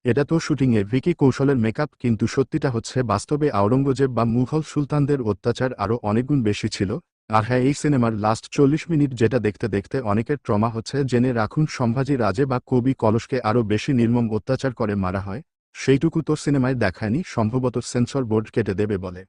এটা তো শুটিংয়ে ভিকি কৌশলের মেকআপ, কিন্তু সত্যিটা হচ্ছে বাস্তবে আওরঙ্গজেব বা মুঘল সুলতানদের অত্যাচার আরও অনেকগুণ বেশি ছিল। আর হ্যাঁ, এই সিনেমার লাস্ট 40 মিনিট যেটা দেখতে দেখতে অনেকের ট্রমা হচ্ছে, জেনে রাখুন সম্ভাজি রাজে বা কবি কলশকে আরও বেশি নির্মম অত্যাচার করে মারা হয়। সেইটুকু তো সিনেমায় দেখায়নি, সম্ভবত সেন্সর বোর্ড কেটে দেবে বলে।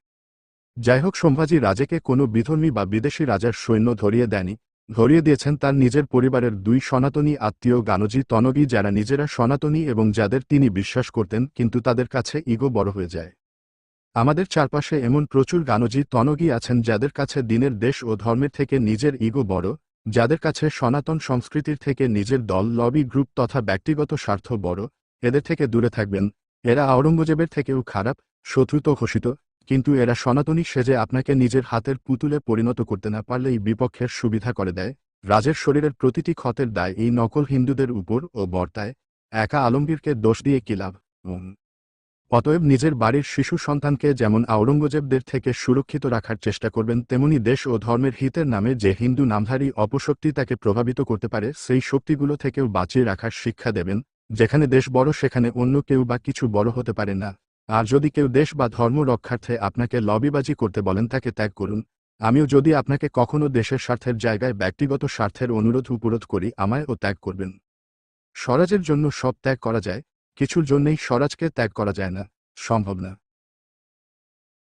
যাই হোক, সম্ভাজি রাজেকে কোনো বিধর্মী বা বিদেশি রাজার সৈন্য ধরিয়ে দেয়নি, ধরিয়ে দিয়েছেন তার নিজের পরিবারের 2 সনাতনী আত্মীয় গানজি তনগি, যারা নিজেরা সনাতনী এবং যাদের তিনি বিশ্বাস করতেন, কিন্তু তাদের কাছে ইগো বড় হয়ে যায়। আমাদের চারপাশে এমন প্রচুর গানজি তনগি আছেন যাদের কাছে দিনের দেশ ও ধর্মের থেকে নিজের ইগো বড়, যাদের কাছে সনাতন সংস্কৃতির থেকে নিজের দল, লবি গ্রুপ তথা ব্যক্তিগত স্বার্থ বড়। এদের থেকে দূরে থাকবেন। এরা আওরঙ্গজেবের থেকেও খারাপ, শত্রুত ঘোষিত। কিন্তু এরা সনাতনী সেজে আপনাকে নিজের হাতের পুতুলে পরিণত করতে না পারলেই বিপক্ষের সুবিধা করে দেয়। রাজের শরীরের প্রতিটি ক্ষতের দায় এই নকল হিন্দুদের উপর ও বর্তায়। একা আলমগীরকে দোষ দিয়ে কি লাভ? অতএব নিজের বাড়ির শিশু সন্তানকে যেমন আওরঙ্গজেবদের থেকে সুরক্ষিত রাখার চেষ্টা করবেন, তেমনি দেশ ও ধর্মের হিতের নামে যে হিন্দু নামধারী অপশক্তি তাকে প্রভাবিত করতে পারে, সেই শক্তিগুলো থেকেও বাঁচিয়ে রাখার শিক্ষা দেবেন। যেখানে দেশ বড় সেখানে অন্য কেউ বা কিছু বড় হতে পারে না। আর যদি কেউ দেশ বা ধর্ম রক্ষার্থে আপনাকে লবিবাজি করতে বলেন, তাকে ত্যাগ করুন। আমিও যদি আপনাকে কখনো দেশের স্বার্থের জায়গায় ব্যক্তিগত স্বার্থের অনুরোধ উপরোধ করি, আমায়ও ত্যাগ করবেন। স্বরাজের জন্য সব ত্যাগ করা যায়, কিছুর জন্যেই স্বরাজকে ত্যাগ করা যায় না, সম্ভব না।